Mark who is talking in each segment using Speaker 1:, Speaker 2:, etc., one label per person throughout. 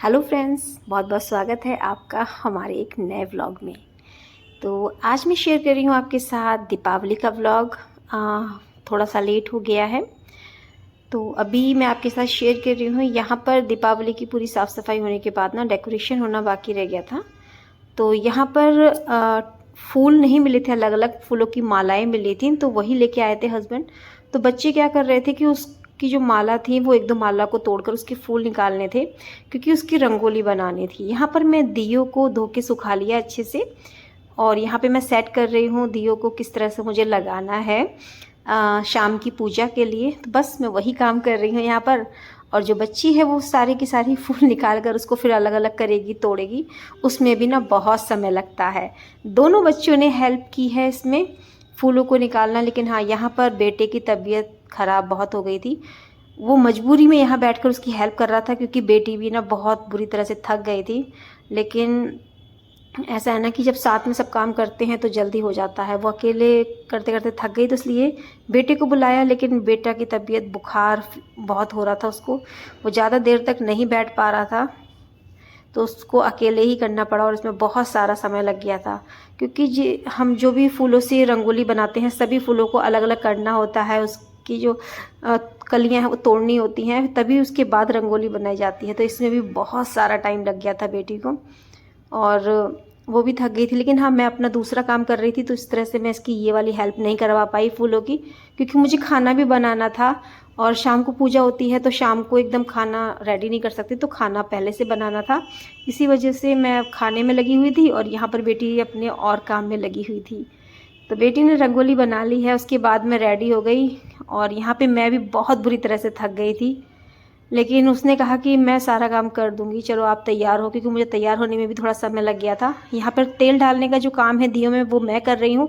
Speaker 1: Hello friends, बहुत बहुत स्वागत है आपका हमारे एक नए व्लॉग में। तो आज मैं शेयर कर रही हूँ आपके साथ दीपावली का व्लॉग। थोड़ा सा लेट हो गया है तो अभी मैं आपके साथ शेयर कर रही हूँ। यहाँ पर दीपावली की पूरी साफ़ सफाई होने के बाद ना डेकोरेशन होना बाकी रह गया था। तो यहाँ पर फूल नहीं मिले थे, अलग अलग फूलों की मालाएं मिली थी, तो वही लेके आए थे हस्बैंड। तो बच्चे क्या कर रहे थे कि उसकी जो माला थी वो एक दो माला को तोड़कर उसके फूल निकालने थे, क्योंकि उसकी रंगोली बनानी थी। यहाँ पर मैं दियों को धो के सुखा लिया अच्छे से, और यहाँ पे मैं सेट कर रही हूँ दियों को किस तरह से मुझे लगाना है शाम की पूजा के लिए। तो बस मैं वही काम कर रही हूँ यहाँ पर। और जो बच्ची है वो सारी की सारी फूल निकाल कर उसको फिर अलग अलग करेगी, तोड़ेगी। उसमें भी ना बहुत समय लगता है। दोनों बच्चों ने हेल्प की है इसमें फूलों को निकालना, लेकिन हाँ, यहाँ पर बेटे की तबीयत ख़राब बहुत हो गई थी। वो मजबूरी में यहाँ बैठकर उसकी हेल्प कर रहा था, क्योंकि बेटी भी ना बहुत बुरी तरह से थक गई थी। लेकिन ऐसा है ना कि जब साथ में सब काम करते हैं तो जल्दी हो जाता है। वो अकेले करते करते थक गई, तो इसलिए बेटे को बुलाया। लेकिन बेटा की तबीयत, बुखार बहुत हो रहा था उसको, वो ज़्यादा देर तक नहीं बैठ पा रहा था, तो उसको अकेले ही करना पड़ा। और इसमें बहुत सारा समय लग गया था, क्योंकि हम जो भी फूलों से रंगोली बनाते हैं सभी फूलों को अलग अलग करना होता है। उसकी जो कलियाँ हैं वो तोड़नी होती हैं, तभी उसके बाद रंगोली बनाई जाती है। तो इसमें भी बहुत सारा टाइम लग गया था बेटी को, और वो भी थक गई थी। लेकिन हाँ, मैं अपना दूसरा काम कर रही थी, तो इस तरह से मैं इसकी ये वाली हेल्प नहीं करवा पाई फूलों की, क्योंकि मुझे खाना भी बनाना था। और शाम को पूजा होती है तो शाम को एकदम खाना रेडी नहीं कर सकती, तो खाना पहले से बनाना था। इसी वजह से मैं खाने में लगी हुई थी और यहाँ पर बेटी अपने और काम में लगी हुई थी। तो बेटी ने रंगोली बना ली है, उसके बाद मैं रेडी हो गई। और यहाँ पे मैं भी बहुत बुरी तरह से थक गई थी, लेकिन उसने कहा कि मैं सारा काम कर दूंगी, चलो आप तैयार हो, क्योंकि मुझे तैयार होने में भी थोड़ा समय लग गया था। यहाँ पर तेल डालने का जो काम है दियों में, वो मैं कर रही हूँ,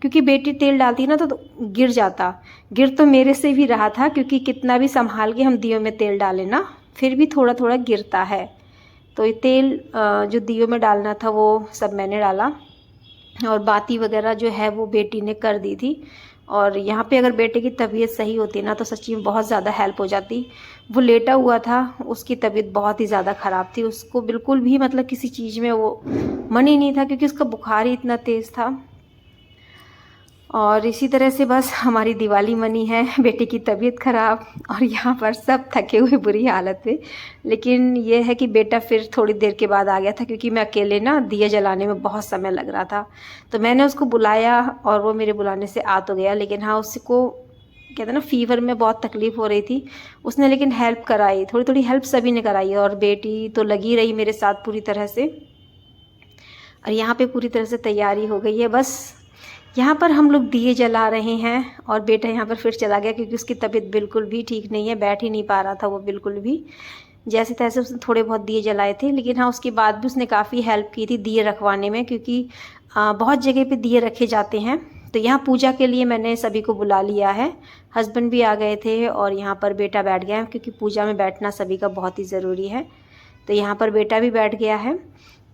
Speaker 1: क्योंकि बेटी तेल डालती है ना तो गिर जाता। गिर तो मेरे से भी रहा था, क्योंकि कितना भी संभाल के हम दियों में तेल डालें ना, फिर भी थोड़ा थोड़ा गिरता है। तो ये तेल जो दियों में डालना था वो सब मैंने डाला, और बाती वगैरह जो है वो बेटी ने कर दी थी। और यहाँ पे अगर बेटे की तबीयत सही होती ना तो सच्ची में बहुत ज़्यादा हेल्प हो जाती। वो लेटा हुआ था, उसकी तबीयत बहुत ही ज़्यादा ख़राब थी, उसको बिल्कुल भी मतलब किसी चीज़ में वो मन ही नहीं था, क्योंकि उसका बुखार ही इतना तेज़ था। और इसी तरह से बस हमारी दिवाली मनी है, बेटे की तबीयत ख़राब और यहाँ पर सब थके हुए बुरी हालत में। लेकिन ये है कि बेटा फिर थोड़ी देर के बाद आ गया था, क्योंकि मैं अकेले ना दिया जलाने में बहुत समय लग रहा था। तो मैंने उसको बुलाया और वो मेरे बुलाने से आ तो गया। लेकिन हाँ, उसको कहते हैं ना फीवर में बहुत तकलीफ़ हो रही थी, उसने लेकिन हेल्प कराई, थोड़ी थोड़ी हेल्प सभी ने कराई। और बेटी तो लगी रही मेरे साथ पूरी तरह से। और यहाँ पे पूरी तरह से तैयारी हो गई है। बस यहाँ पर हम लोग दिए जला रहे हैं, और बेटा यहाँ पर फिर चला गया, क्योंकि उसकी तबीयत बिल्कुल भी ठीक नहीं है, बैठ ही नहीं पा रहा था वो बिल्कुल भी। जैसे तैसे उसने थोड़े बहुत दिए जलाए थे, लेकिन हाँ, उसके बाद भी उसने काफ़ी हेल्प की थी दिए रखवाने में, क्योंकि बहुत जगह पे दिए रखे जाते हैं। तो यहाँ पूजा के लिए मैंने सभी को बुला लिया है, हस्बैंड भी आ गए थे और यहाँ पर बेटा बैठ गया है, क्योंकि पूजा में बैठना सभी का बहुत ही ज़रूरी है। तो यहाँ पर बेटा भी बैठ गया है।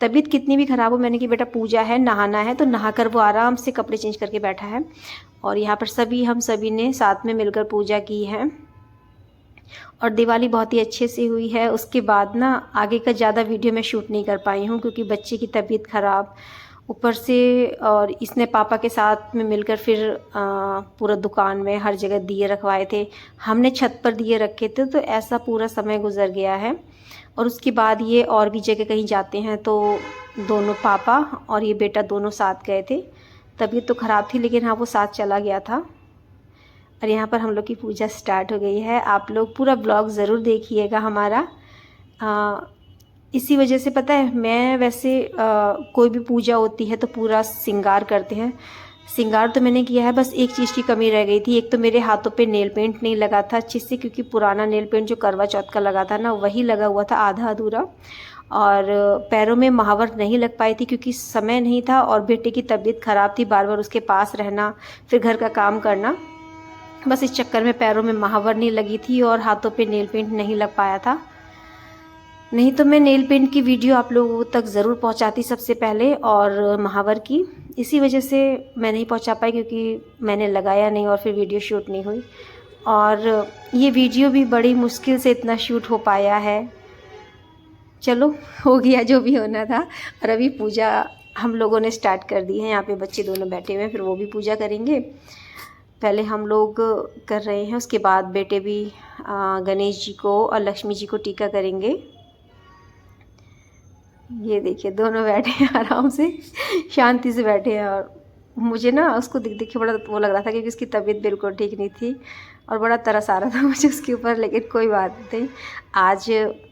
Speaker 1: तबीयत कितनी भी ख़राब हो, मैंने कि बेटा पूजा है, नहाना है, तो नहाकर वो आराम से कपड़े चेंज करके बैठा है। और यहाँ पर हम सभी ने साथ में मिलकर पूजा की है, और दिवाली बहुत ही अच्छे से हुई है। उसके बाद ना आगे का ज़्यादा वीडियो मैं शूट नहीं कर पाई हूँ, क्योंकि बच्चे की तबीयत ख़राब ऊपर से, और इसने पापा के साथ में मिलकर फिर पूरा दुकान में हर जगह दिए रखवाए थे, हमने छत पर दिए रखे थे, तो ऐसा पूरा समय गुजर गया है। और उसके बाद ये और भी जगह कहीं जाते हैं, तो दोनों पापा और ये बेटा दोनों साथ गए थे। तबीयत तो ख़राब थी, लेकिन हाँ, वो साथ चला गया था। और यहाँ पर हम लोग की पूजा स्टार्ट हो गई है। आप लोग पूरा ब्लॉग ज़रूर देखिएगा हमारा। इसी वजह से पता है, मैं वैसे कोई भी पूजा होती है तो पूरा श्रृंगार करते हैं। श्रृंगार तो मैंने किया है, बस एक चीज़ की कमी रह गई थी। एक तो मेरे हाथों पे नेल पेंट नहीं लगा था अच्छे से, क्योंकि पुराना नेल पेंट जो करवा चौथ का लगा था ना, वही लगा हुआ था आधा अधूरा। और पैरों में महावर नहीं लग पाई थी, क्योंकि समय नहीं था, और बेटे की तबीयत ख़राब थी, बार बार उसके पास रहना, फिर घर का काम करना, बस इस चक्कर में पैरों में महावर नहीं लगी थी और हाथों पे नेल पेंट नहीं लग पाया था। नहीं तो मैं नेल पेंट की वीडियो आप लोगों तक ज़रूर पहुंचाती सबसे पहले, और महावर की। इसी वजह से मैं नहीं पहुंचा पाई, क्योंकि मैंने लगाया नहीं और फिर वीडियो शूट नहीं हुई। और ये वीडियो भी बड़ी मुश्किल से इतना शूट हो पाया है, चलो हो गया जो भी होना था। और अभी पूजा हम लोगों ने स्टार्ट कर दी है। यहाँ पे बच्चे दोनों बैठे हुए हैं, फिर वो भी पूजा करेंगे। पहले हम लोग कर रहे हैं, उसके बाद बेटे भी गणेश जी को और लक्ष्मी जी को टीका करेंगे। ये देखिए दोनों बैठे हैं आराम से, शांति से बैठे हैं। और मुझे ना उसको दिख दिख के बड़ा वो लग रहा था क्योंकि उसकी तबीयत बिल्कुल ठीक नहीं थी और बड़ा तरस आ रहा था मुझे उसके ऊपर। लेकिन कोई बात नहीं, आज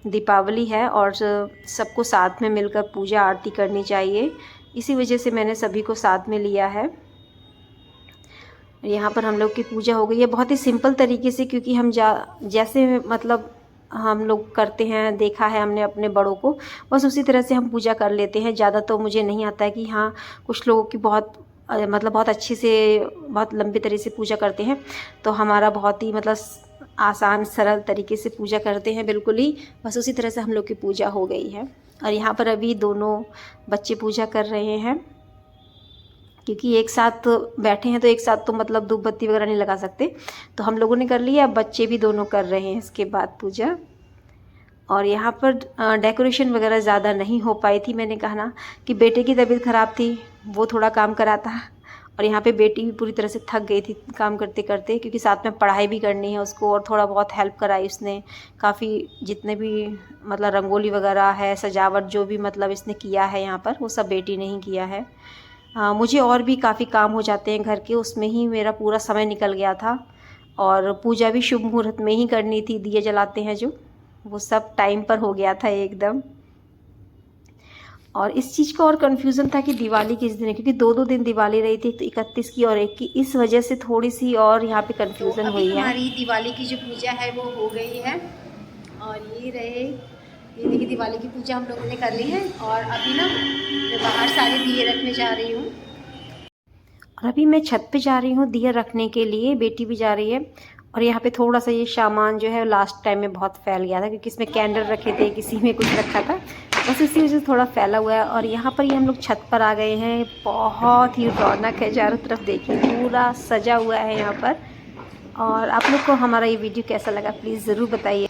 Speaker 1: दीपावली है और सबको साथ में मिलकर पूजा आरती करनी चाहिए, इसी वजह से मैंने सभी को साथ में लिया है। यहाँ पर हम लोग की पूजा हो गई है बहुत ही सिंपल तरीके से, क्योंकि हम जैसे मतलब हम लोग करते हैं, देखा है हमने अपने बड़ों को, बस उसी तरह से हम पूजा कर लेते हैं। ज़्यादा तो मुझे नहीं आता है कि हाँ, कुछ लोगों की बहुत मतलब बहुत अच्छे से बहुत लंबे तरह से पूजा करते हैं, तो हमारा बहुत ही मतलब आसान सरल तरीके से पूजा करते हैं बिल्कुल ही, बस उसी तरह से हम लोग की पूजा हो गई है। और यहाँ पर अभी दोनों बच्चे पूजा कर रहे हैं, क्योंकि एक साथ बैठे हैं तो एक साथ तो मतलब धूप बत्ती वगैरह नहीं लगा सकते, तो हम लोगों ने कर लिया, अब बच्चे भी दोनों कर रहे हैं इसके बाद पूजा। और यहाँ पर डेकोरेशन वगैरह ज़्यादा नहीं हो पाई थी। मैंने कहा ना कि बेटे की तबीयत ख़राब थी, वो थोड़ा काम कराता, और यहाँ पे बेटी भी पूरी तरह से थक गई थी काम करते करते, क्योंकि साथ में पढ़ाई भी करनी है उसको, और थोड़ा बहुत हेल्प कराई उसने काफ़ी। जितने भी मतलब रंगोली वगैरह है, सजावट जो भी मतलब इसने किया है यहाँ पर, वो सब बेटी ने ही किया है। मुझे और भी काफ़ी काम हो जाते हैं घर के, उसमें ही मेरा पूरा समय निकल गया था। और पूजा भी शुभ मुहूर्त में ही करनी थी, दिए जलाते हैं जो, वो सब टाइम पर हो गया था एकदम। और इस चीज़ का और कन्फ्यूज़न था कि दिवाली किस दिन है, क्योंकि दो दो दिन दिवाली रही थी, तो 31 की और 1 की, इस वजह से थोड़ी सी और यहाँ पे कन्फ्यूज़न हुई है। हमारी दिवाली की जो पूजा है वो हो गई है, और ये देखिए दिवाली की पूजा हम लोगों ने कर ली है। और अभी ना मैं बाहर सारे दिए रखने जा रही हूँ, और अभी मैं छत पे जा रही हूँ दिया रखने के लिए, बेटी भी जा रही है। और यहाँ पे थोड़ा सा ये सामान जो है लास्ट टाइम में बहुत फैल गया था, क्योंकि इसमें कैंडल रखे थे, किसी में कुछ रखा था, बस इसी वजह से थोड़ा फैला हुआ है। और यहाँ पर ये हम लोग छत पर आ गए हैं, बहुत ही रौनक है चारों तरफ, देखिए पूरा सजा हुआ है यहाँ पर। और आप लोग को हमारा ये वीडियो कैसा लगा प्लीज़ ज़रूर बताइए।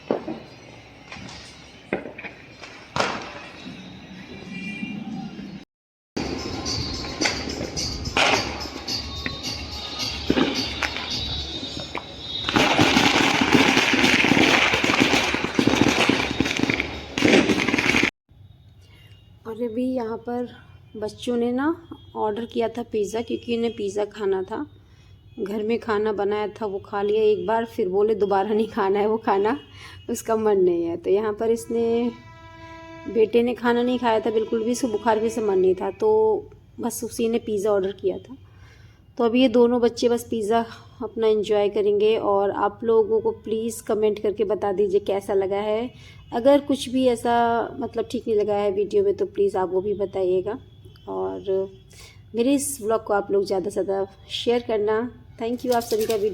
Speaker 1: और अभी यहाँ पर बच्चों ने ना ऑर्डर किया था पिज़्ज़ा, क्योंकि इन्हें पिज़्ज़ा खाना था। घर में खाना बनाया था वो खा लिया एक बार, फिर बोले दोबारा नहीं खाना है वो खाना, उसका मन नहीं है। तो यहाँ पर इसने, बेटे ने खाना नहीं खाया था बिल्कुल भी, उसको बुखार भी से मन नहीं था, तो बस उसी ने पिज़्ज़ा ऑर्डर किया था। तो अभी ये दोनों बच्चे बस पिज़्ज़ा अपना एंजॉय करेंगे। और आप लोगों को प्लीज़ कमेंट करके बता दीजिए कैसा लगा है। अगर कुछ भी ऐसा मतलब ठीक नहीं लगा है वीडियो में, तो प्लीज़ आप वो भी बताइएगा। और मेरे इस व्लॉग को आप लोग ज़्यादा से ज़्यादा शेयर करना। थैंक यू आप सभी का वीडियो